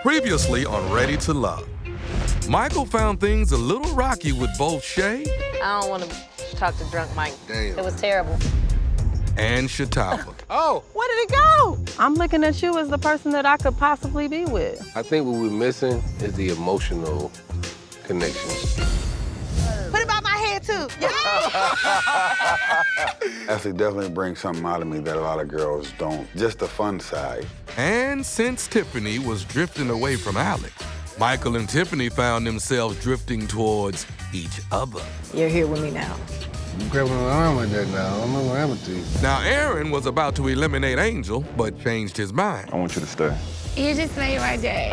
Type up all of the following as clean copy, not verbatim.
Previously on Ready to Love, Michael found things a little rocky with both Shay I don't want to talk to drunk Mike. Damn. It was terrible. and Shatava. Oh, Where did it go? I'm looking at you as the person that I could possibly be with. I think what we're missing is the emotional connection. Put it by my head, too. Ashley definitely brings something out of me that a lot of girls don't. Just the fun side. And since Tiffany was drifting away from Alex, Michael and Tiffany found themselves drifting towards each other. You're here with me now. You grabbing an arm like that now. I don't know what happened to you. Now, Aaron was about to eliminate Angel, but changed his mind. I want you to stay. You just made my day.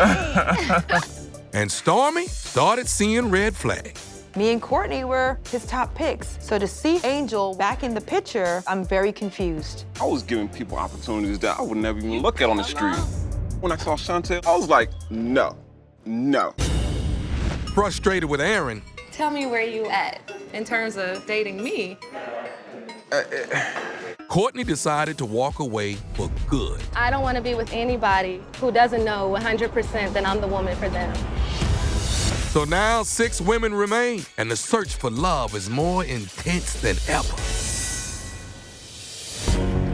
And Stormy started seeing red flags. Me and Courtney were his top picks. So to see Angel back in the picture, I'm very confused. I was giving people opportunities that I would never even look at on the street. When I saw Chantel, I was like, no. Frustrated with Aaron, Tell me where you at in terms of dating me. Courtney decided to walk away for good. I don't want to be with anybody who doesn't know 100% that I'm the woman for them. So now 6 women remain, and the search for love is more intense than ever.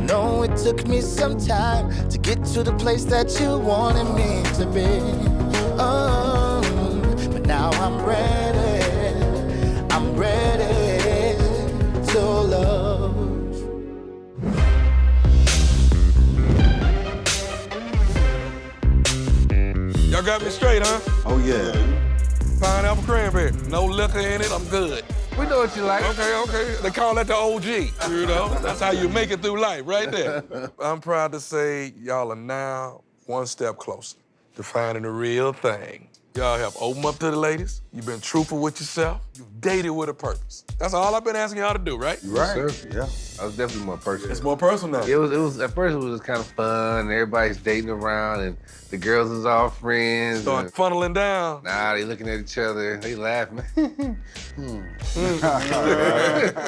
No, it took me some time to get to the place that you wanted me to be. Oh, but now I'm ready to love. Y'all got me straight, huh? Oh, yeah. Pineapple cranberry. No liquor in it, I'm good. We know what you like. Okay. They call that the OG, you know? That's how you make it through life, right there. I'm proud to say y'all are now one step closer to finding the real thing. Y'all have opened up to the ladies. You've been truthful with yourself. You've dated with a purpose. That's all I've been asking y'all to do, right? Right. Sir. Yeah. I was definitely more personal. It's more personal now. It was at first it was kind of fun. Everybody's dating around and the girls is all friends. Start and, funneling down. they looking at each other, they laughing.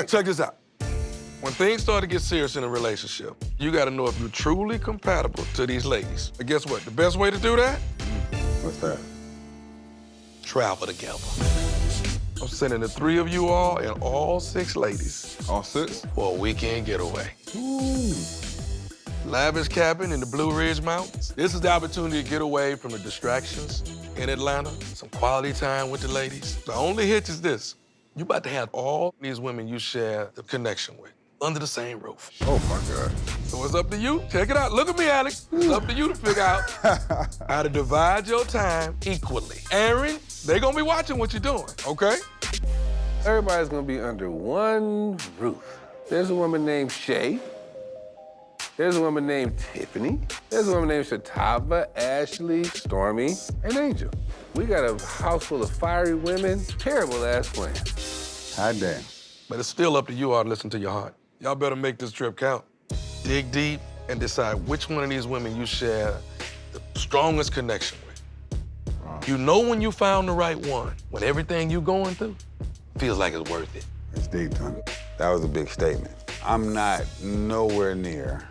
Check this out. When things start to get serious in a relationship, you gotta know if you're truly compatible to these ladies. But guess what? The best way to do that? What's that? Travel together. I'm sending the 3 of you all and all 6 ladies All 6? for a weekend getaway. Lavish cabin in the Blue Ridge Mountains. This is the opportunity to get away from the distractions in Atlanta, some quality time with the ladies. The only hitch is this. You about to have all these women you share the connection with under the same roof. Oh my God. So it's up to you. Check it out. Look at me, Alex. It's up to you to figure out how to divide your time equally. Aaron, they gonna be watching what you're doing, okay? Everybody's gonna be under one roof. There's a woman named Shay. There's a woman named Tiffany. There's a woman named Shatava, Ashley, Stormy, and Angel. We got a house full of fiery women, terrible ass plans. Hot damn. But it's still up to you all to listen to your heart. Y'all better make this trip count. Dig deep and decide which one of these women you share the strongest connection with. You know when you found the right one, when everything you going through feels like it's worth it. It's deep, Tony. That was a big statement. I'm not nowhere near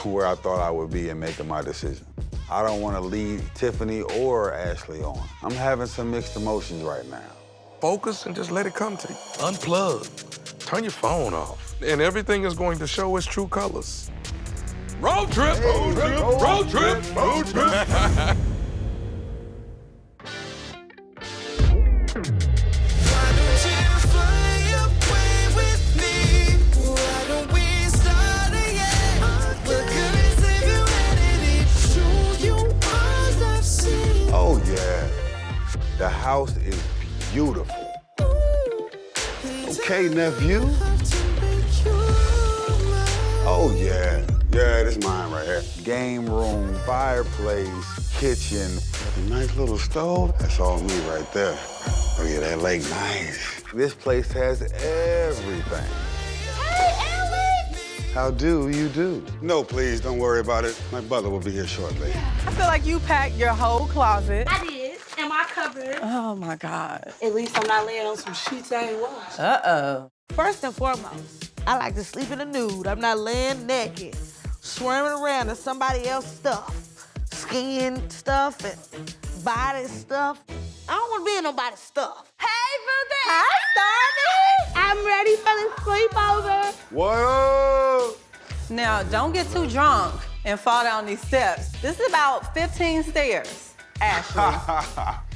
where I thought I would be in making my decision. I don't want to lead Tiffany or Ashley on. I'm having some mixed emotions right now. Focus and just let it come to you. Unplug. Turn your phone off. And everything is going to show its true colors. Road trip! Road trip! Road trip! Road trip! Oh, yeah. The house is beautiful. Okay, nephew. Oh, yeah. Yeah, this is mine right here. Game room, fireplace, kitchen, a nice little stove. That's all me right there. Oh, yeah, that lake, nice. This place has everything. Hey, Alex! How do you do? No, please, don't worry about it. My brother will be here shortly. I feel like you packed your whole closet. I did. Am I covered? Oh my God. At least I'm not laying on some sheets I ain't washed. Uh-oh. First and foremost, I like to sleep in the nude. I'm not laying naked, swarming around in somebody else's stuff. skin stuff and body stuff. I don't want to be in nobody's stuff. Hey, Boo Hi, Stormy. I'm ready for the sleepover. What up? Now, don't get too drunk and fall down these steps. This is about 15 stairs, Ashley.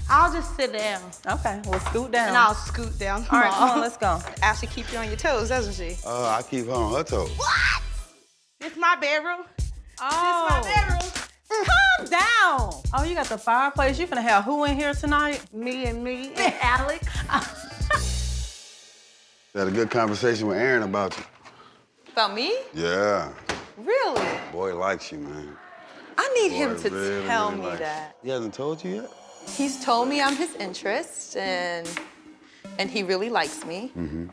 I'll just sit down. Okay, well, scoot down. And I'll scoot down. All right, come on, let's go. Ashley keep you on your toes, doesn't she? I keep her on her toes. What? It's my bedroom. Oh. It's my bedroom. Calm down. Oh, you got the fireplace. You finna have who in here tonight? Me and Alex. Had a good conversation with Aaron about you. About me? Yeah. Really? Boy likes you, man. I need him Boy to really, tell really me likes you. that. He hasn't told you yet? He's told me I'm his interest and he really likes me. Mm-hmm.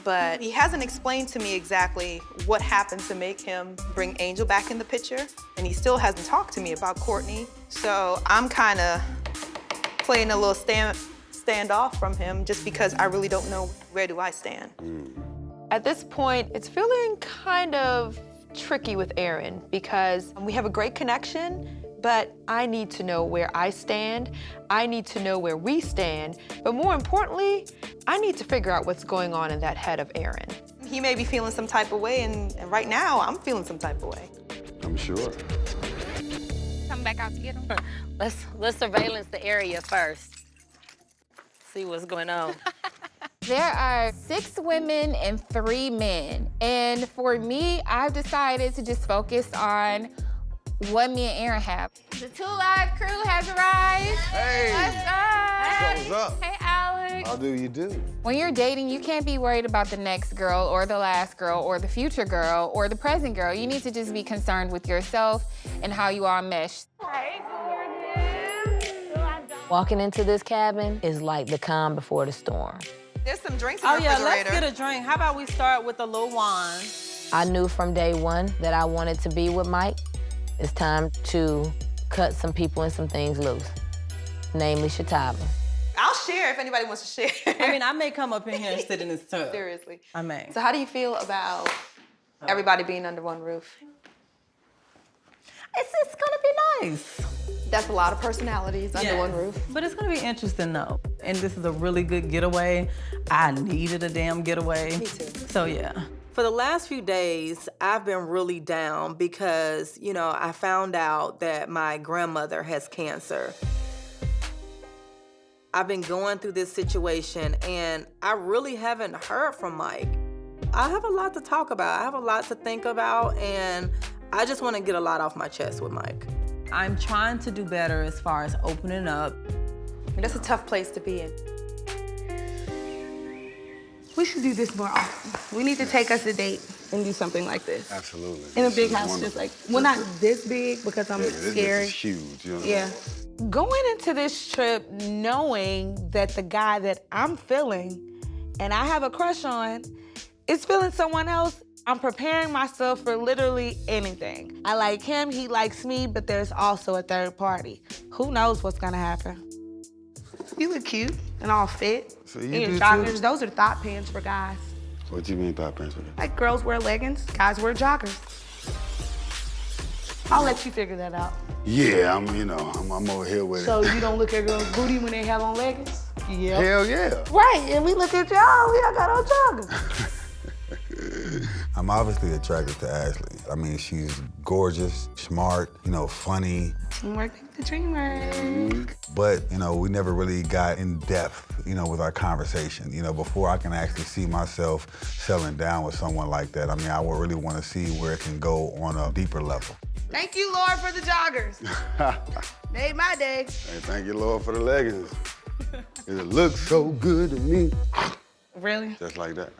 But he hasn't explained to me exactly what happened to make him bring Angel back in the picture. And he still hasn't talked to me about Courtney. So I'm kind of playing a little standoff from him just because I really don't know where do I stand. At this point, it's feeling kind of tricky with Aaron because we have a great connection, but I need to know where I stand. I need to know where we stand. But more importantly, I need to figure out what's going on in that head of Aaron. He may be feeling some type of way, and right now, I'm feeling some type of way. I'm sure. Come back out to get him. Let's surveillance the area first. See what's going on. There are 6 women and 3 men. And for me, I've decided to just focus on what me and Aaron have. The 2 Live crew has arrived. Hey. What's up? What's up? Hey, Alex. How do you do? When you're dating, you can't be worried about the next girl or the last girl or the future girl or the present girl. You need to just be concerned with yourself and how you all mesh. Hey, gorgeous. Walking into this cabin is like the calm before the storm. There's some drinks in Oh, the yeah, refrigerator. let's get a drink. How about we start with a little wine? I knew from day one that I wanted to be with Mike. It's time to cut some people and some things loose, namely Shatava. I'll share if anybody wants to share. I mean, I may come up in here and sit in this tub. Seriously. I may. So how do you feel about everybody being under one roof? It's gonna be nice. That's a lot of personalities under one roof. But it's gonna be interesting though. And this is a really good getaway. I needed a damn getaway. Me too. So yeah. For the last few days, I've been really down because, you know, I found out that my grandmother has cancer. I've been going through this situation and I really haven't heard from Mike. I have a lot to talk about. I have a lot to think about and I just want to get a lot off my chest with Mike. I'm trying to do better as far as opening up. That's a tough place to be in. We should do this more often. We need to take us a date and do something like this. Absolutely. In a This big is house, wonderful. just like, well, not this big because I'm Yeah, this scared. is huge. You know? Yeah. Going into this trip knowing that the guy that I'm feeling and I have a crush on is feeling someone else, I'm preparing myself for literally anything. I like him, he likes me, but there's also a third party. Who knows what's gonna happen? You look cute and all fit. So In you your do joggers, too? those are thought pants for guys. What you mean by pants? Like girls wear leggings, guys wear joggers. I'll let you figure that out. Yeah, I'm over here with So it. you don't look at girls' booty when they have on leggings? Yeah. Hell yeah. Right, and we look at y'all, we all got on joggers. I'm obviously attracted to Ashley. I mean, she's gorgeous, smart, funny. Teamwork make the dream work. But, we never really got in depth, with our conversation. Before I can actually see myself settling down with someone like that, I mean, I would really want to see where it can go on a deeper level. Thank you, Lord, for the joggers. Made my day. Hey, thank you, Lord, for the leggings. It looks so good to me. Really? Just like that.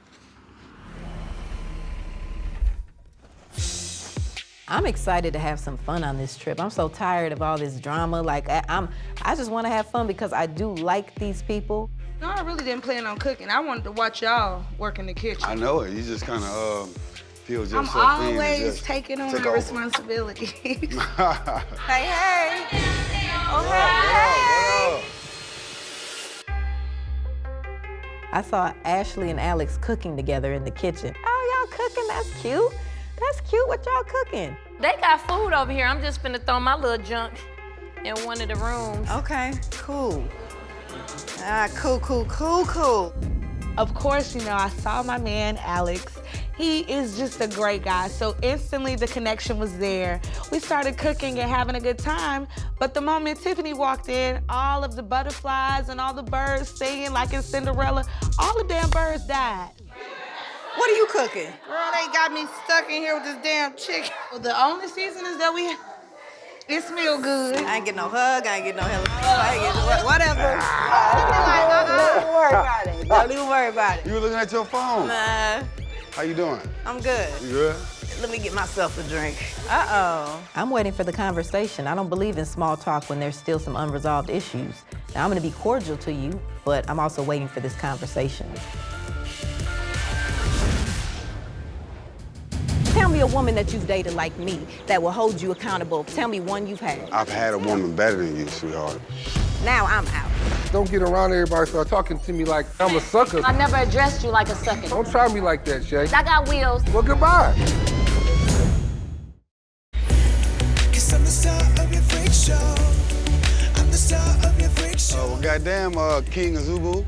I'm excited to have some fun on this trip. I'm so tired of all this drama. Like, I just want to have fun because I do like these people. No, I really didn't plan on cooking. I wanted to watch y'all work in the kitchen. I know it. You just kind of feel yourself I'm in and always just taking on take the over. responsibility. Hey, hey. Oh, hey. I saw Ashley and Alex cooking together in the kitchen. Oh, y'all cooking? That's cute. That's cute. What y'all cooking? They got food over here. I'm just finna throw my little junk in one of the rooms. Okay, cool. Cool. Of course, I saw my man, Alex. He is just a great guy, so instantly the connection was there. We started cooking and having a good time, but the moment Tiffany walked in, all of the butterflies and all the birds singing like in Cinderella, all the damn birds died. What are you cooking? Girl, they got me stuck in here with this damn chicken. Well, the only seasonings that we have, it smell good. I ain't get no hug, I ain't get no hello. I ain't get no whatever. Don't worry about it. Don't even worry about it. You were looking at your phone. Nah, How you doing? I'm good. You good? Let me get myself a drink. I'm waiting for the conversation. I don't believe in small talk when there's still some unresolved issues. Now, I'm gonna be cordial to you, but I'm also waiting for this conversation. Tell me a woman that you've dated like me that will hold you accountable. Tell me one you've had. I've had a woman better than you, sweetheart. Now I'm out. Don't get around everybody start talking to me like I'm a sucker. I never addressed you like a sucker. Don't try me like that, Shay. I got wheels. Well, goodbye. Cause I'm the star of your freak show. I'm the star of your freak show. Oh, well, goddamn, King Azubu.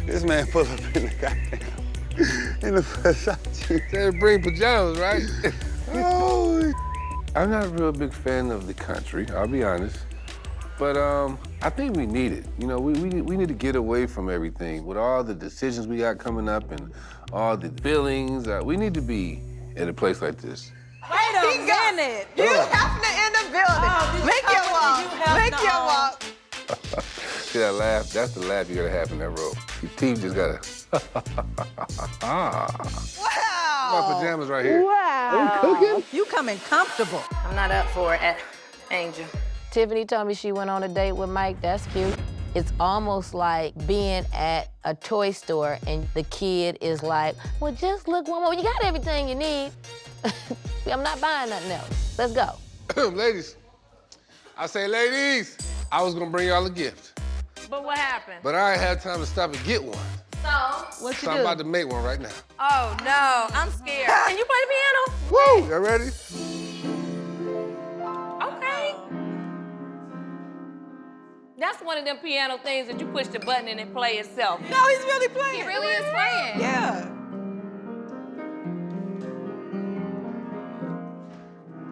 This man pulled up in the goddamn, in the Versace. They bring pajamas, right? Oh. I'm not a real big fan of the country, I'll be honest. But I think we need it. We need to get away from everything. With all the decisions we got coming up and all the feelings, we need to be in a place like this. Wait a minute. You happen to in the building. Make your walk. Make your walk. See that laugh? That's the laugh you gotta have in that robe. Your teeth just gotta. Wow. My pajamas right here. Wow. Are we cooking? You coming comfortable. I'm not up for it, Angel. Tiffany told me she went on a date with Mike. That's cute. It's almost like being at a toy store and the kid is like, well, just look one more. You got everything you need. I'm not buying nothing else. Let's go. Ladies, I say ladies, I was gonna bring y'all a gift. But what happened? But I ain't had time to stop and get one. So, what you So I'm about to make one right now. Oh, no, I'm scared. Can you play the piano? Woo! Y'all ready? Okay. That's one of them piano things that you push the button and it play itself. No, he's really playing. He really is playing. Yeah.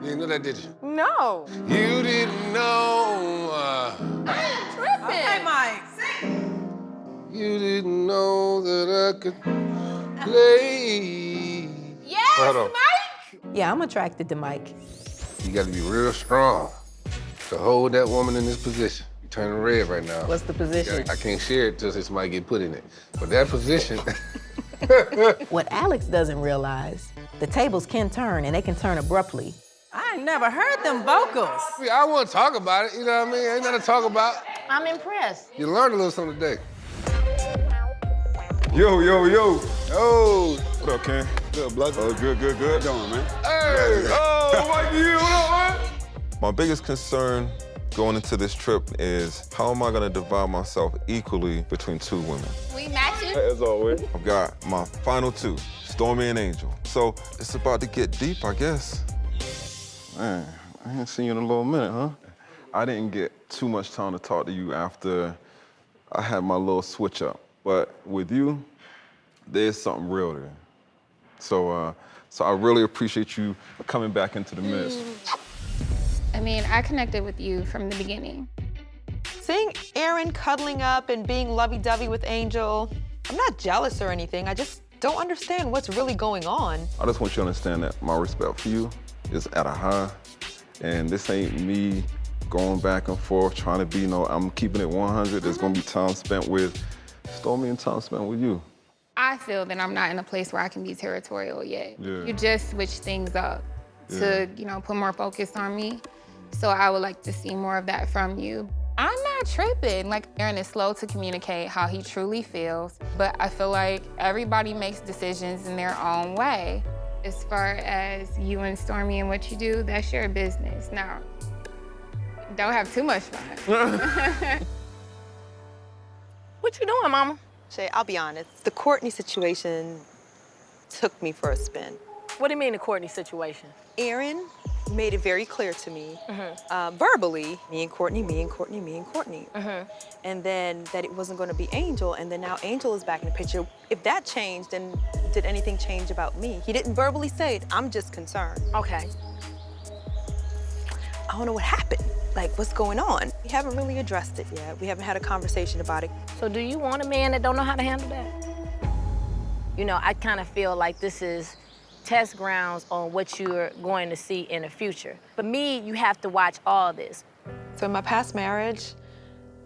You didn't know that, did you? No. You didn't know. I ain't tripping. Okay, Mike. You didn't know that I could play. Yes, Hold on. Mike. Yeah, I'm attracted to Mike. You gotta be real strong to hold that woman in this position. You're turning red right now. What's the position? I can't share it till this might get put in it. But that position. What Alex doesn't realize, the tables can turn and they can turn abruptly. I ain't never heard them vocals. I want to talk about it, you know what I mean? Ain't nothing to talk about. I'm impressed. You learned a little something today. Yo. Oh. What up, Ken? Good, blood. Oh, good. How you doing, man? Hey! Oh, Mike, what up, man? My biggest concern going into this trip is how am I gonna divide myself equally between two women? We matching? As always. I've got my final two, Stormy and Angel. So it's about to get deep, I guess. Man, I ain't seen you in a little minute, huh? I didn't get too much time to talk to you after I had my little switch up. But with you, there's something real there. So I really appreciate you coming back into the midst. I mean, I connected with you from the beginning. Seeing Aaron cuddling up and being lovey-dovey with Angel, I'm not jealous or anything. I just don't understand what's really going on. I just want you to understand that my respect for you is at a high, and this ain't me going back and forth, trying to be, I'm keeping it 100. There's gonna be time spent with Stormy and time spent with you. I feel that I'm not in a place where I can be territorial yet. Yeah. You just switch things up to, put more focus on me. So I would like to see more of that from you. I'm not tripping. Like, Aaron is slow to communicate how he truly feels, but I feel like everybody makes decisions in their own way. As far as you and Stormy and what you do, that's your business. Now, don't have too much fun. What you doing, mama? Shay, I'll be honest. The Courtney situation took me for a spin. What do you mean the Courtney situation? Aaron made it very clear to me, verbally, me and Courtney. And then that it wasn't gonna be Angel, and then now Angel is back in the picture. If that changed, then did anything change about me? He didn't verbally say it, I'm just concerned. Okay. I don't know what happened. Like, what's going on? We haven't really addressed it yet. We haven't had a conversation about it. So do you want a man that don't know how to handle that? You know, I kind of feel like this is test grounds on what you're going to see in the future. For me, you have to watch all this. So in my past marriage,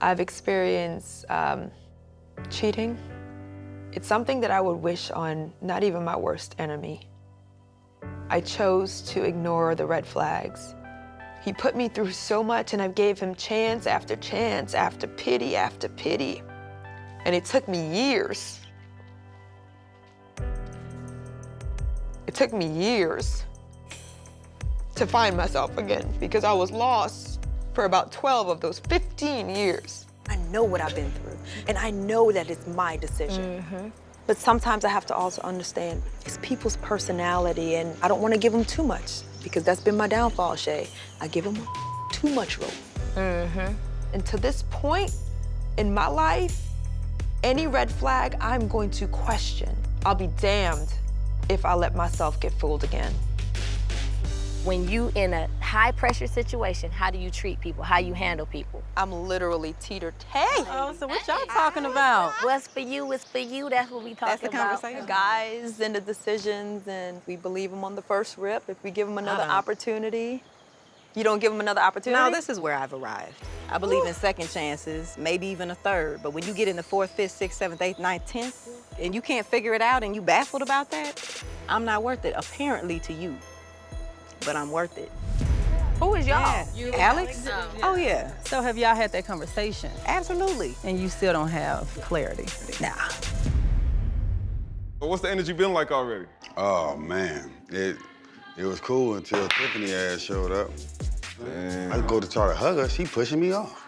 I've experienced cheating. It's something that I would wish on not even my worst enemy. I chose to ignore the red flags. He put me through so much, and I gave him chance after chance, after pity after pity. And it took me years. It took me years to find myself again, because I was lost for about 12 of those 15 years. I know what I've been through, and I know that it's my decision. But sometimes I have to also understand it's people's personality, and I don't want to give them too much, because that's been my downfall, Shay. I give them too much rope. And to this point in my life, any red flag I'm going to question. I'll be damned if I let myself get fooled again. When you in a high pressure situation, how do you treat people? How you handle people? I'm literally teeter-tay. Oh, so what y'all talking about? What's for you is for you. That's what we talking about. Guys and the decisions, and we believe them on the first rip. If we give them another opportunity, you don't give them another opportunity? No, this is where I've arrived. I believe in second chances, maybe even a third. But when you get in the 4th, 5th, 6th, 7th, 8th, 9th, 10th, and you can't figure it out and you baffled about that, I'm not worth it, apparently to you. But I'm worth it. Who is y'all? Yeah. Alex? Oh, yeah. So have y'all had that conversation? Absolutely. And you still don't have clarity? Nah. But what's the energy been like already? Oh, man. It was cool until Tiffany ass showed up. I go to try to hug her, she pushing me off.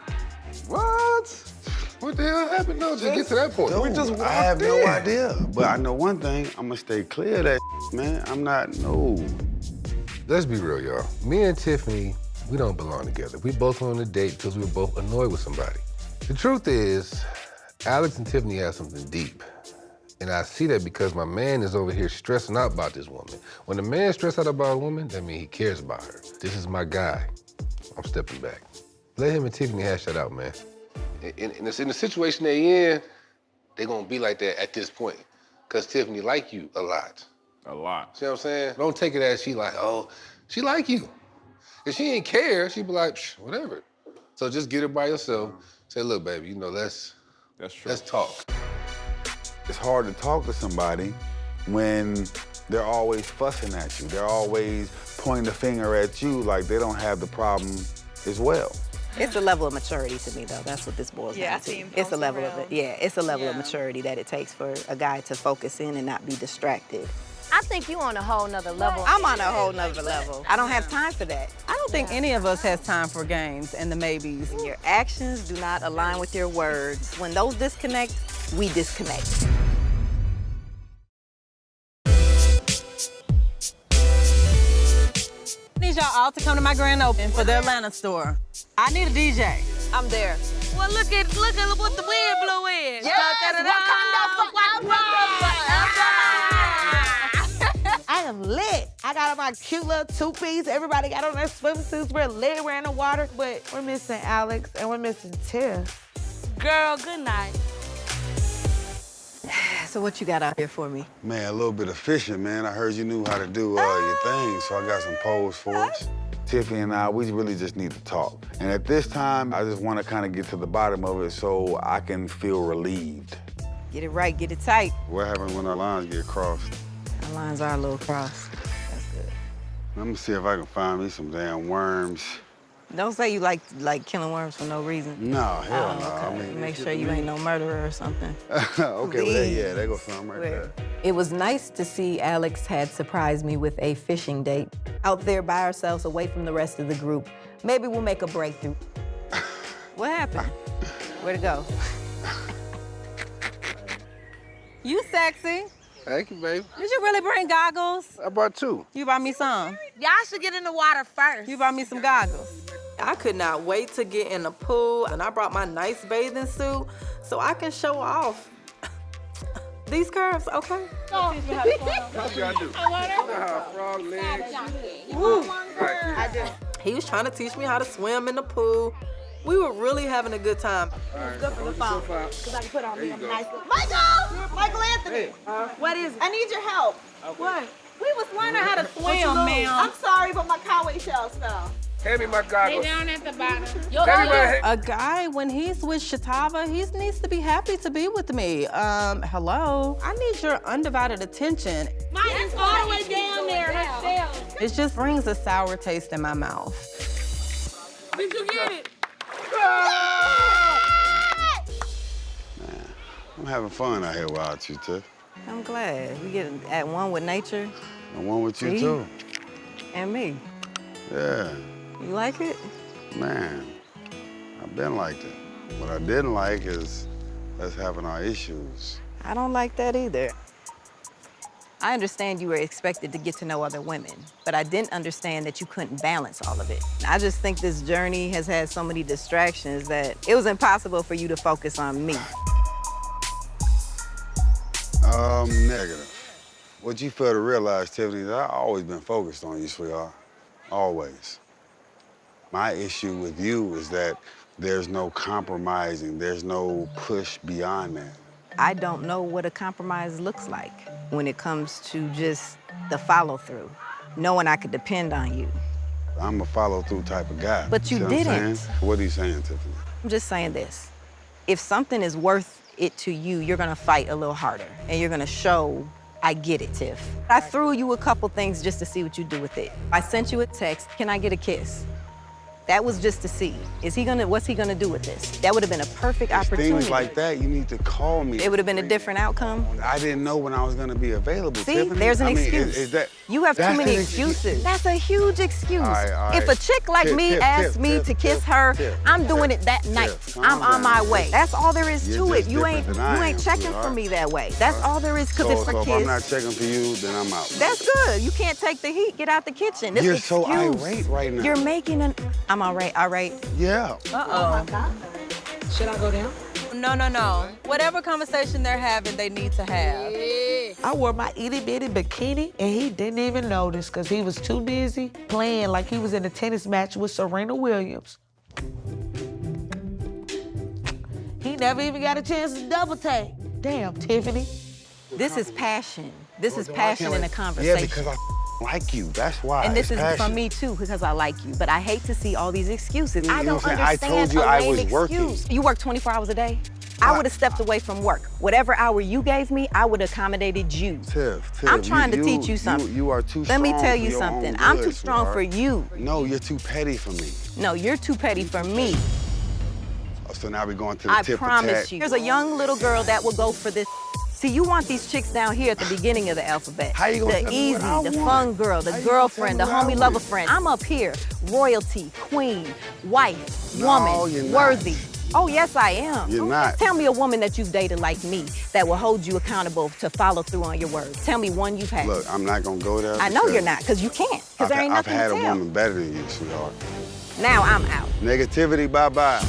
What? What the hell happened? No, just get to that point. Dude, I have no idea. But I know one thing, I'm gonna stay clear of that man. I'm not, no. Let's be real, y'all. Me and Tiffany, we don't belong together. We both went on a date because we were both annoyed with somebody. The truth is, Alex and Tiffany have something deep. And I see that because my man is over here stressing out about this woman. When a man stresses out about a woman, that means he cares about her. This is my guy. I'm stepping back. Let him and Tiffany hash that out, man. In the situation they in, they're gonna be like that at this point. Because Tiffany like you a lot. A lot. See what I'm saying? Don't take it as she like, oh, she like you. If she ain't care, she'd be like, whatever. So just get her by yourself. Say, look, baby, you know, let's talk. It's hard to talk to somebody when they're always fussing at you. They're always pointing the finger at you like they don't have the problem as well. It's a level of maturity to me, though. That's what this boils down to. It's a level of it. Yeah, it's a level of maturity that it takes for a guy to focus in and not be distracted. I think you on a whole nother level. I'm on a whole nother level. I don't have time for that. I don't think any of us has time for games and the maybes. Your actions do not align with your words. When those disconnect, we disconnect. I need y'all all to come to my grand opening for the Atlanta store. I need a DJ. I'm there. Well, look at what the wind blew in. I am lit. I got on my cute little two-piece. Everybody got on their swimsuits. We're lit. We're in the water. But we're missing Alex and we're missing Tiff. Girl, good night. So what you got out here for me? Man, a little bit of fishing, man. I heard you knew how to do your thing, so I got some poles for us. Tiffany and I, we really just need to talk. And at this time, I just want to kind of get to the bottom of it so I can feel relieved. Get it right, get it tight. What happens when our lines get crossed? Our lines are a little crossed. That's good. Let me see if I can find me some damn worms. Don't say you like killing worms for no reason. No, hell no. Okay. I mean, make sure you ain't no murderer or something. Okay, well, yeah, there goes something right there. It was nice to see Alex had surprised me with a fishing date. Out there by ourselves, away from the rest of the group. Maybe we'll make a breakthrough. What happened? Where'd it go? You sexy. Thank you, baby. Did you really bring goggles? I brought 2. You brought me some. Y'all should get in the water first. You brought me some goggles. I could not wait to get in the pool, and I brought my nice bathing suit so I can show off these curves, okay? What you gotta do? Frog legs. Woo. I do. He was trying to teach me how to swim in the pool. We were really having a good time. Right. Good for the phone. Because I can put on me a nice look. Michael Anthony. Hey. What is it? I need your help. Okay. What? We was learning how to Swim, swim, ma'am. I'm sorry, but my cowboy shells fell. Hand me my goggles. Stay down at the bottom. A guy, when he's with Shatava, he needs to be happy to be with me. Hello? I need your undivided attention. Mine is all the way down there. It just brings a sour taste in my mouth. Did you get it? Man, I'm having fun out here without you, Tiff. I'm glad. We get at one with nature. And one with you, See? too. And me. Yeah. You like it? Man, I've been like it. What I didn't like is us having our issues. I don't like that either. I understand you were expected to get to know other women, but I didn't understand that you couldn't balance all of it. I just think this journey has had so many distractions that it was impossible for you to focus on me. Negative. What you fail to realize, Tiffany, is I've always been focused on you, sweetheart. Always. My issue with you is that there's no compromising, there's no push beyond that. I don't know what a compromise looks like when it comes to just the follow-through, knowing I could depend on you. I'm a follow-through type of guy. But you See what I'm didn't. saying? What are you saying, Tiffany? I'm just saying this. If something is worth it to you, you're gonna fight a little harder, and you're gonna show, I get it, Tiff. I threw you a couple things just to see what you do with it. I sent you a text, can I get a kiss? That was just to see. What's he gonna do with this? That would have been a perfect opportunity. Things like that, you need to call me. It would have been a different outcome. I didn't know when I was gonna be available, See, Tiffany. there's an I mean, excuse. Is that, You have too that's many an excuse. excuses. That's a huge excuse. All right. If a chick like me asks me to kiss her, I'm doing it that night. I'm on my way. That's all there is You're to it. just You ain't different than I am, checking for sweetheart. me that way. That's all there is, because it's for So if kids. I'm not checking for you, then I'm out. That's good. You can't take the heat. Get out the kitchen. This You're so excuse. irate right now. You're making an. I'm all right. All right. Yeah. Uh-oh. Should I go down? No. Whatever conversation they're having, they need to have. I wore my itty-bitty bikini, and he didn't even notice because he was too busy playing like he was in a tennis match with Serena Williams. He never even got a chance to double take. Damn, Tiffany. This is passion. This is passion in a Yeah, conversation. because I like you. That's why. And this It's is passion. from me too, because I like you. But I hate to see all these excuses. I You know don't what I'm saying? I understand told you a I lame was excuse. working. You work 24 hours a day? I would have stepped away from work. Whatever hour you gave me, I would have accommodated you. Tiff, I'm trying to teach you something. You are too Let strong me tell for you your something. own I'm good, too strong for sweetheart. you. No, you're too petty for me. No, you're too petty for me. Oh, so now we're going to the I tip for promise tat. you. There's a young little girl that will go for this. See, you want these chicks down here at the beginning of the alphabet. How you gonna the tell me easy, what I the want? fun girl, the How you girlfriend, the gonna tell me homie what I lover want? friend. I'm up here. Royalty, queen, wife, No, woman, you're not. worthy. Oh, yes, I am. You're not. Tell me a woman that you've dated like me that will hold you accountable to follow through on your words. Tell me one you've had. Look, I'm not gonna go there. I know because you're not, because you can't, because there ain't I've nothing had to a tell. woman better than you, sweetheart. Now I'm out. Negativity, bye-bye.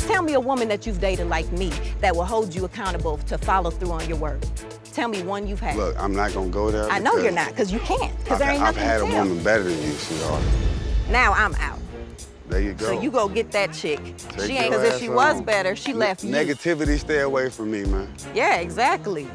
Tell me a woman that you've dated like me that will hold you accountable to follow through on your word. Tell me one you've had. Look, I'm not gonna go there. I know because you're not, because you can't, because there ain't I've nothing had to a tell. woman better than you, sweetheart. Now I'm out. There you go. So you go get that chick. Take She ain't, your because if ass she was on. better, she left you. Negativity, stay away from me, man. Yeah, exactly.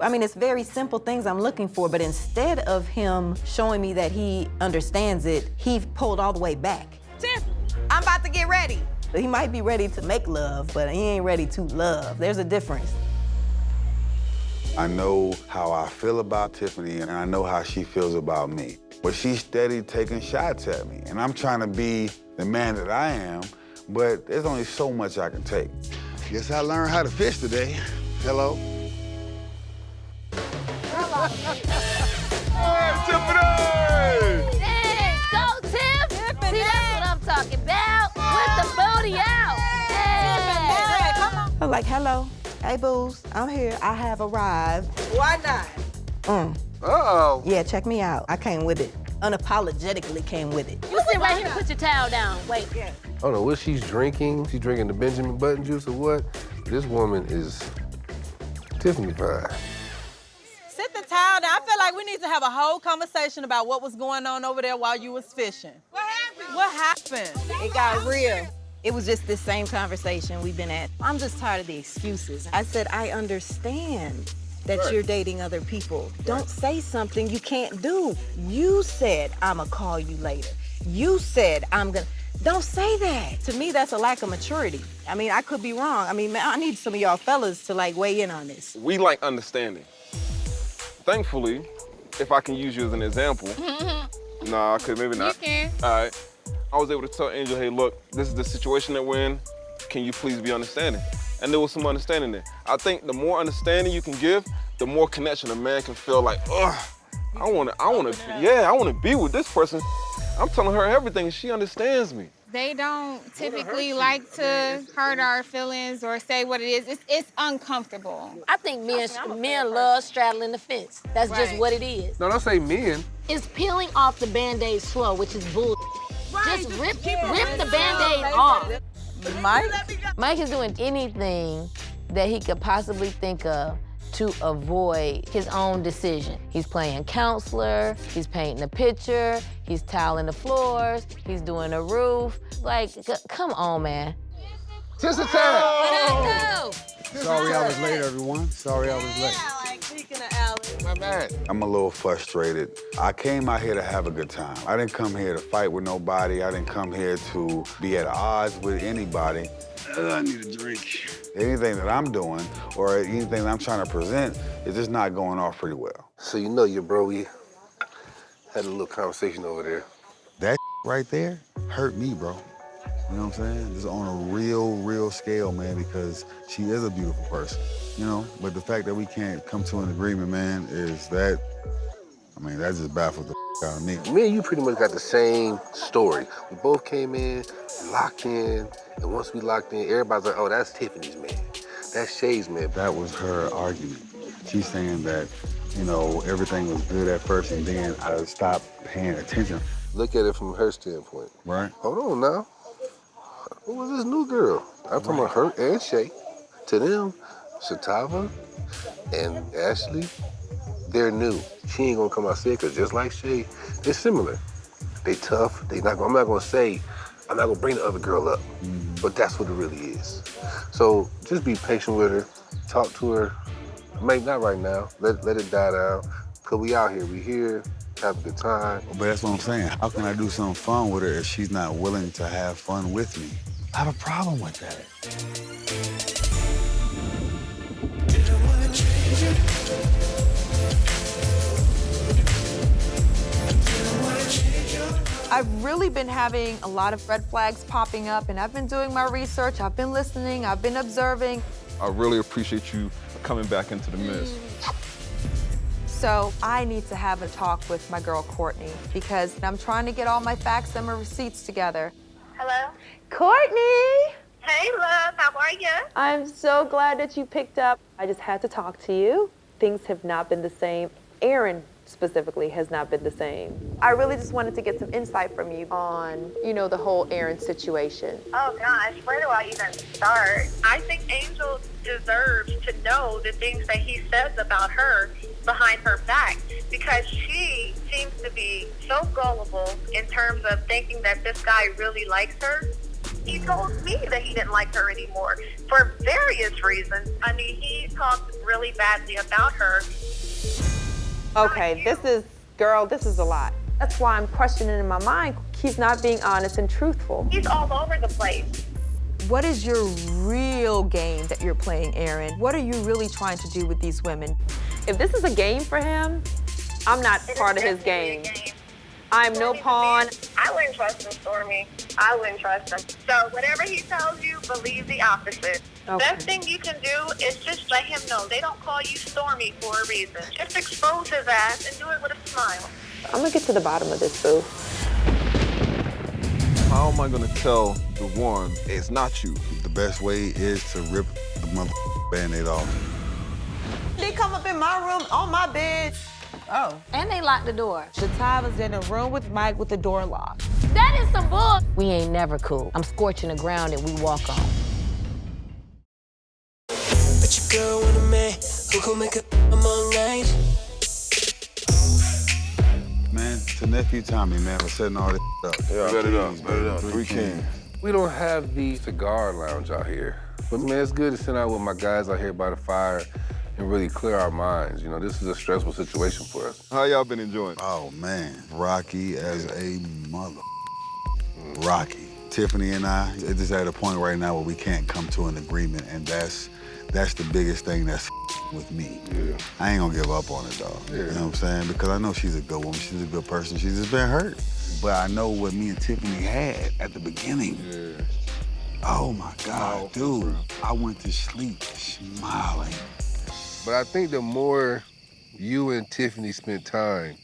I mean, it's very simple things I'm looking for, but instead of him showing me that he understands it, he pulled all the way back. Tiff, I'm about to get ready. He might be ready to make love, but he ain't ready to love. There's a difference. I know how I feel about Tiffany, and I know how she feels about me. But she's steady taking shots at me, and I'm trying to be the man that I am, but there's only so much I can take. Guess I learned how to fish today. Hello? Hey, go, Tiff! See, that's what I'm talking about. With the booty out. like, hello, hey, booze, I'm here, I have arrived. Why not? Uh-oh. Yeah, check me out. I came with it. Unapologetically came with it. You sit right here and put your towel down. Wait. I don't know what she's drinking. She's drinking the Benjamin Button juice or what. This woman is Tiffany fine. Sit the towel down. I feel like we need to have a whole conversation about what was going on over there while you was fishing. What happened? What happened? It got real. It was just this same conversation we've been at. I'm just tired of the excuses. I said, I understand that you're dating other people. Don't say something you can't do. You said, I'ma call you later. You said, don't say that. To me, that's a lack of maturity. I mean, I could be wrong. I mean, man, I need some of y'all fellas to like weigh in on this. We like understanding. Thankfully, if I can use you as an example, nah, okay, maybe not. You can. All right. I was able to tell Angel, hey, look, this is the situation that we're in. Can you please be understanding? And there was some understanding there. I think the more understanding you can give, the more connection a man can feel like, ugh, I wanna be with this person. I'm telling her everything and she understands me. They don't typically like to hurt our feelings or say what it is. It's uncomfortable. I think men love straddling the fence. That's just what it is. No, don't say men. It's peeling off the Band-Aid slow, which is bull. Just rip the Band-Aid off. Mike is doing anything that he could possibly think of to avoid his own decision. He's playing counselor, he's painting a picture, he's tiling the floors, he's doing a roof. Like, come on, man. Just a time. Sorry I was late, everyone. Sorry I was late. My bad. I'm a little frustrated. I came out here to have a good time. I didn't come here to fight with nobody. I didn't come here to be at odds with anybody. I need a drink. Anything that I'm doing or anything that I'm trying to present is just not going off pretty well. So you know your bro, we had a little conversation over there. That right there hurt me, bro. You know what I'm saying? Just on a real scale, man, because she is a beautiful person, you know? But the fact that we can't come to an agreement, man, is that, I mean, that just baffled the out of me. Me and you pretty much got the same story. We both came in, locked in, and once we locked in, everybody's like, oh, that's Tiffany's man. That's Shay's man. That was her argument. She's saying that, you know, everything was good at first and then I stopped paying attention. Look at it from her standpoint. Right. Hold on now. Who was this new girl? I'm talking about her and Shay. To them, Shatava and Ashley, they're new. She ain't gonna come out sick, because just like Shay, they're similar. They tough. I'm not gonna say, I'm not gonna bring the other girl up, but that's what it really is. So just be patient with her, talk to her. Maybe not right now, let it die down, because we out here, we here, have a good time. But that's what I'm saying. How can I do something fun with her if she's not willing to have fun with me? I have a problem with that. I've really been having a lot of red flags popping up, and I've been doing my research, I've been listening, I've been observing. I really appreciate you coming back into the midst. So I need to have a talk with my girl, Courtney, because I'm trying to get all my facts and my receipts together. Hello? Courtney! Hey, love, how are you? I'm so glad that you picked up. I just had to talk to you. Things have not been the same. Aaron specifically has not been the same. I really just wanted to get some insight from you on, you know, the whole Aaron situation. Oh gosh, where do I even start? I think Angel deserves to know the things that he says about her behind her back, because she seems to be so gullible in terms of thinking that this guy really likes her. He told me that he didn't like her anymore for various reasons. I mean, he talked really badly about her. Okay, this is a lot. That's why I'm questioning in my mind. He's not being honest and truthful. He's all over the place. What is your real game that you're playing, Aaron? What are you really trying to do with these women? If this is a game for him, I'm not part of his game. I'm no pawn. I wouldn't trust him, Stormy. I wouldn't trust him. So whatever he tells you, believe the opposite. Okay. Best thing you can do is just let him know they don't call you Stormy for a reason. Just expose his ass and do it with a smile. I'm gonna get to the bottom of this, boo. How am I gonna tell the one it's not you? The best way is to rip the Band-Aid off. They come up in my room on my bed. Oh. And they locked the door. Shatava's in a room with Mike with the door locked. That is some bull. We ain't never cool. I'm scorching the ground and we walk on. But your girl want a man who can make a all night. Man, to nephew Tommy, man, for setting all this up. Yeah, bet it up. 3 kings. We don't have the cigar lounge out here. But man, it's good to sit out with my guys out here by the fire and really clear our minds. You know, this is a stressful situation for us. How y'all been enjoying it? Oh, man. Rocky as a mother. Rocky. Tiffany and I, it's just at a point right now where we can't come to an agreement, and that's the biggest thing that's with me. Yeah. I ain't gonna give up on it, dog. Yeah. You know what I'm saying? Because I know she's a good woman, she's a good person, she's just been hurt. But I know what me and Tiffany had at the beginning. Yeah. Oh my God, dude. I went to sleep smiling. But I think the more you and Tiffany spent time,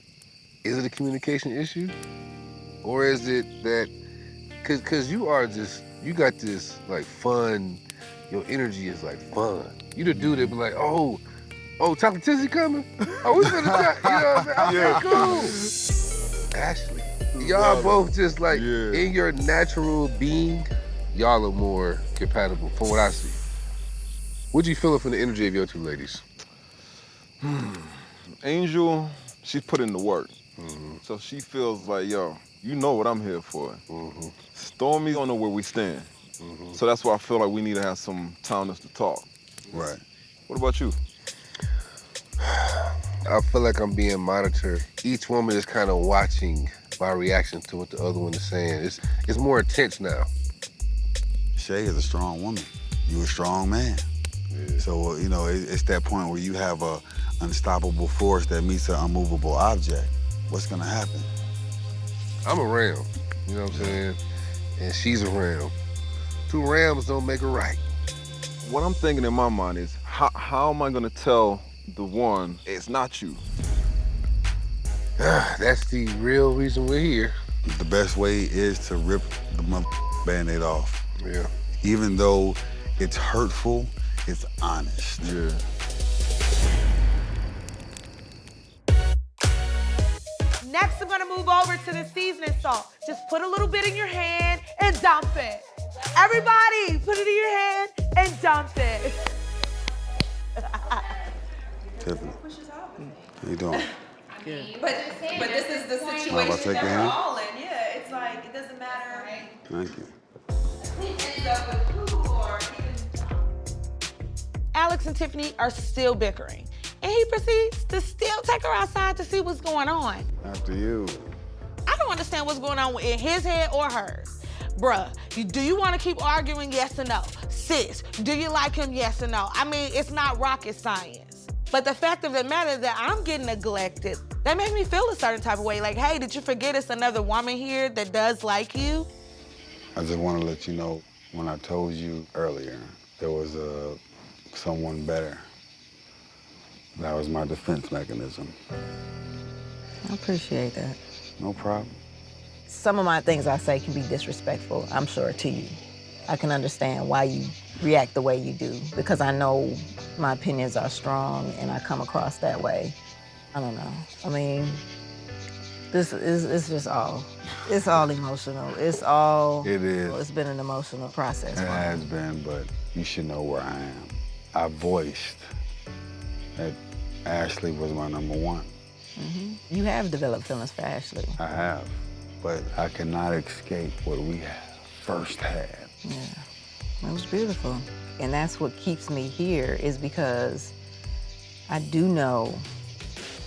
is it a communication issue? Or is it that, cause you are just, you got this like fun, your energy is like fun. You the dude that be like, oh, Chocolate Tizzy coming? Oh, we finna talk, you know what I'm saying? Okay, cool. Ashley, y'all both just like, in your natural being, y'all are more compatible from what I see. What you feeling from the energy of your two ladies? Angel, she's put in the work. So she feels like, yo, you know what I'm here for. Stormy don't know where we stand. So that's why I feel like we need to have some time to talk. Right. What about you? I feel like I'm being monitored. Each woman is kind of watching my reaction to what the other one is saying. It's more intense now. Shay is a strong woman. You a strong man. Yeah. So, you know, it's that point where you have a unstoppable force that meets an unmovable object. What's gonna happen? I'm a ram, you know what I'm saying? And she's a ram. 2 rams don't make a right. What I'm thinking in my mind is, how am I gonna tell the one it's not you? That's the real reason we're here. The best way is to rip the Band-Aid off. Yeah. Even though it's hurtful, it's honest. Yeah. Next, I'm gonna move over to the seasoning salt. Just put a little bit in your hand and dump it. Everybody, put it in your hand and dump it. Tiffany, how you doing? Good. But this is the situation Mind if I take that your we're hand? all in. Yeah, it's like, it doesn't matter Thank you. who ends up with who or even... Alex and Tiffany are still bickering, and he proceeds to still take her outside to see what's going on. After you. I don't understand what's going on in his head or hers. Bruh, do you want to keep arguing, yes or no? Sis, do you like him, yes or no? I mean, it's not rocket science. But the fact of the matter is that I'm getting neglected. That makes me feel a certain type of way. Like, hey, did you forget it's another woman here that does like you? I just want to let you know, when I told you earlier, there was someone better. That was my defense mechanism. I appreciate that. No problem. Some of my things I say can be disrespectful, I'm sure, to you. I can understand why you react the way you do, because I know my opinions are strong and I come across that way. I don't know. I mean, it's just all, it's all emotional. It's all... It is. Well, it's been an emotional process. It has been, but you should know where I am. I voiced that Ashley was my number one. Mm-hmm. You have developed feelings for Ashley. I have, but I cannot escape what we first had. Yeah, it was beautiful. And that's what keeps me here, is because I do know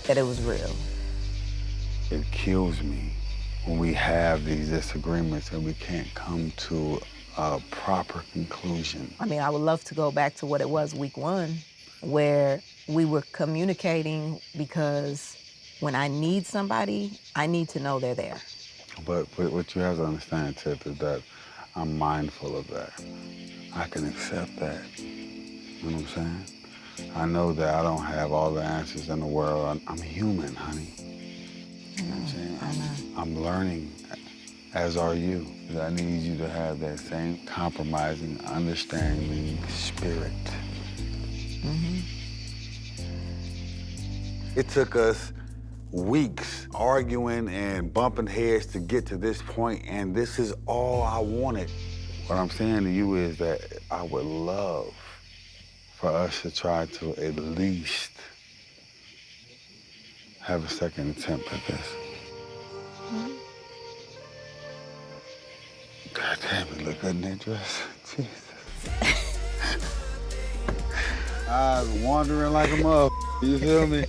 that it was real. It kills me when we have these disagreements and we can't come to a proper conclusion. I mean, I would love to go back to what it was week 1, where we were communicating, because when I need somebody, I need to know they're there. But what you have to understand, Tip, is that I'm mindful of that. I can accept that. You know what I'm saying? I know that I don't have all the answers in the world. I'm human, honey. You know what I'm saying? I'm learning as are you. I need you to have that same compromising, understanding spirit. It took us weeks arguing and bumping heads to get to this point, and this is all I wanted. What I'm saying to you is that I would love for us to try to at least have a second attempt at this. God damn, it look good in that dress. Jesus. I was wandering like a mother. You feel me?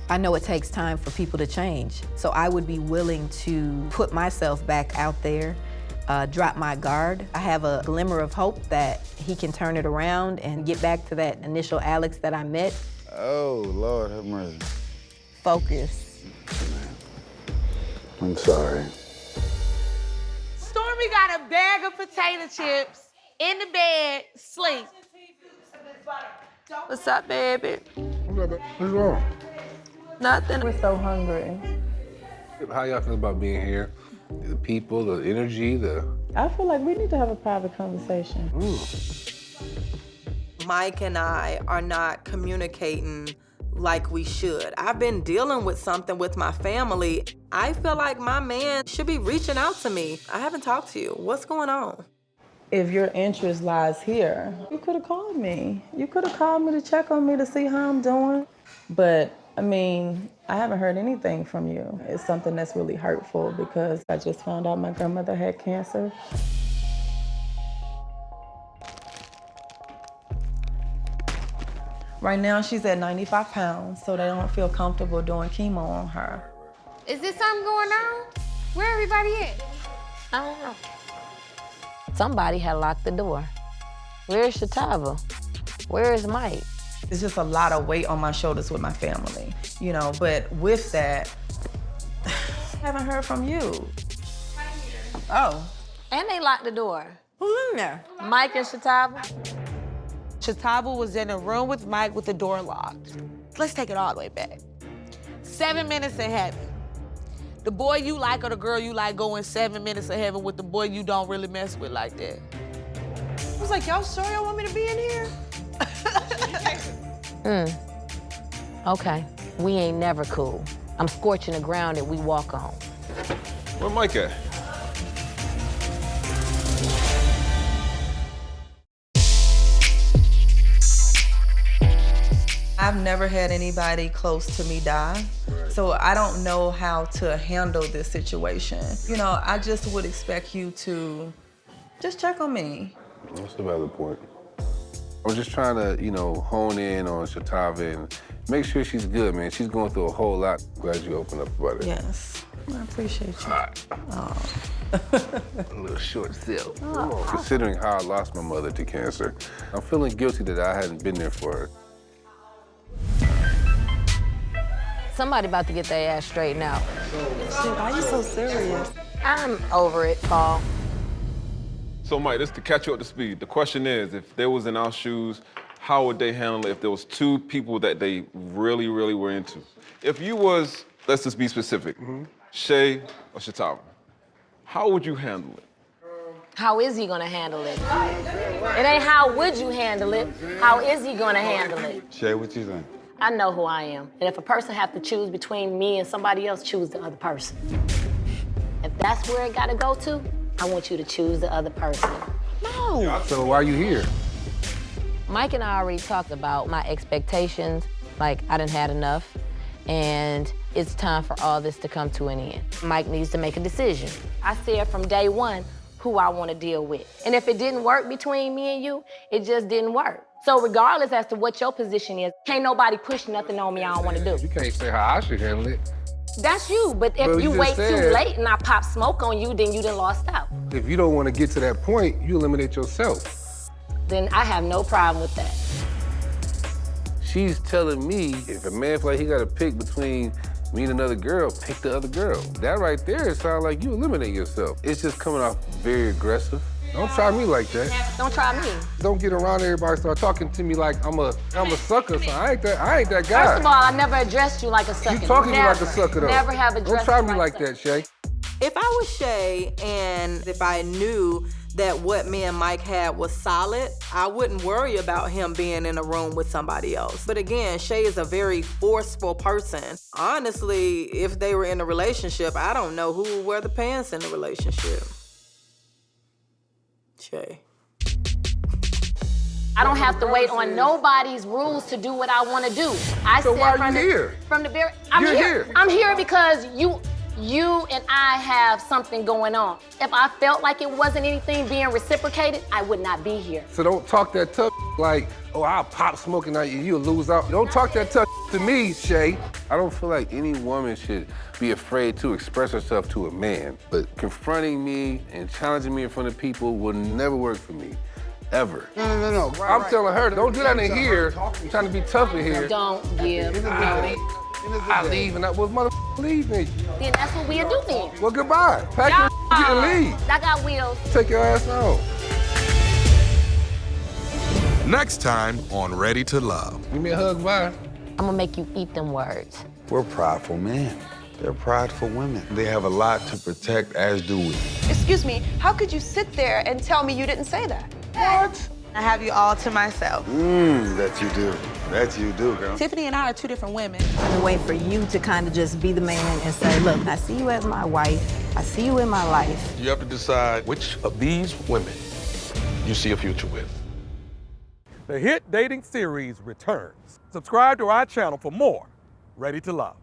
I know it takes time for people to change, so I would be willing to put myself back out there, drop my guard. I have a glimmer of hope that he can turn it around and get back to that initial Alex that I met. Oh, Lord have mercy. Focus. I'm sorry. Stormy got a bag of potato chips in the bed, sleep. What's up, baby? What's wrong? Nothing. We're so hungry. How y'all feel about being here? The people, the energy, I feel like we need to have a private conversation. Mike and I are not communicating like we should. I've been dealing with something with my family. I feel like my man should be reaching out to me. I haven't talked to you. What's going on? If your interest lies here, you could have called me. You could have called me to check on me to see how I'm doing. But, I mean, I haven't heard anything from you. It's something that's really hurtful because I just found out my grandmother had cancer. Right now, she's at 95 pounds, so they don't feel comfortable doing chemo on her. Is there something going on? Where everybody at? I don't know. Somebody had locked the door. Where's Shatava? Where is Mike? It's just a lot of weight on my shoulders with my family, you know, but with that, I haven't heard from you. Oh. And they locked the door. Who's in there? Mike and Shatava? Shatava was in a room with Mike with the door locked. Let's take it all the way back. 7 minutes in heaven. The boy you like or the girl you like going 7 minutes of heaven with the boy you don't really mess with like that. I was like, y'all sure y'all want me to be in here? Okay. We ain't never cool. I'm scorching the ground that we walk on. Where Mike at? I've never had anybody close to me die, so I don't know how to handle this situation. You know, I just would expect you to just check on me. That's a valid point. I was just trying to, you know, hone in on Shatava and make sure she's good, man. She's going through a whole lot. Glad you opened up about it. Yes, I appreciate you. All right. Oh. A little short sale. Considering how I lost my mother to cancer, I'm feeling guilty that I hadn't been there for her. Somebody about to get their ass straightened out. Shit, why are you so serious? I'm over it, Paul. So, Mike, just to catch you up to speed, the question is, if they was in our shoes, how would they handle it if there was two people that they really, really were into? If you was, let's just be specific, Shay or Shatava, how would you handle it? How is he gonna handle it? It ain't how would you handle it, how is he gonna handle it? Shay, what you think? I know who I am. And if a person have to choose between me and somebody else, choose the other person. If that's where it gotta go to, I want you to choose the other person. No. So why are you here? Mike and I already talked about my expectations, like I done had enough, and it's time for all this to come to an end. Mike needs to make a decision. I said from day one who I want to deal with. And if it didn't work between me and you, it just didn't work. So regardless as to what your position is, can't nobody push nothing on me I don't want to do. You can't say how I should handle it. That's you, but if you wait too late and I pop smoke on you, then you done lost out. If you don't want to get to that point, you eliminate yourself. Then I have no problem with that. She's telling me if a man feel like he got to pick between me and another girl, pick the other girl. That right there sounds like you eliminate yourself. It's just coming off very aggressive. Don't try me like that. Don't try me. Don't get around everybody start talking to me like I'm a sucker. So I ain't that guy. First of all, I never addressed you like a sucker. You talking to me like a sucker though. Never have addressed Don't try me you like that, Shay. If I was Shay and if I knew that what me and Mike had was solid, I wouldn't worry about him being in a room with somebody else. But again, Shay is a very forceful person. Honestly, if they were in a relationship, I don't know who would wear the pants in the relationship. Shay. I don't have to wait on nobody's rules to do what I want to do. So why are you here? From the very, I'm You're here. here. I'm here because you and I have something going on. If I felt like it wasn't anything being reciprocated, I would not be here. So don't talk that tough like, oh, I'll pop smoking at you, you'll lose out. Don't talk that tough to me, Shay. I don't feel like any woman should be afraid to express herself to a man, but confronting me and challenging me in front of people will never work for me. Ever. No. I'm telling her, don't do that in here. I'm trying to be tough in here. Don't give. I leave and I was leave me. Then that's what we'll do then. Well, goodbye. Pack your and leave. I got wheels. Take your ass home. Next time on Ready to Love. Give me a hug, bye. I'm gonna make you eat them words. We're prideful men. They're prideful women. They have a lot to protect, as do we. Excuse me, how could you sit there and tell me you didn't say that? What? I have you all to myself. That you do. That you do, girl. Tiffany and I are two different women. I've been waiting for you to kind of just be the man and say, look, I see you as my wife. I see you in my life. You have to decide which of these women you see a future with. The hit dating series returns. Subscribe to our channel for more Ready to Love.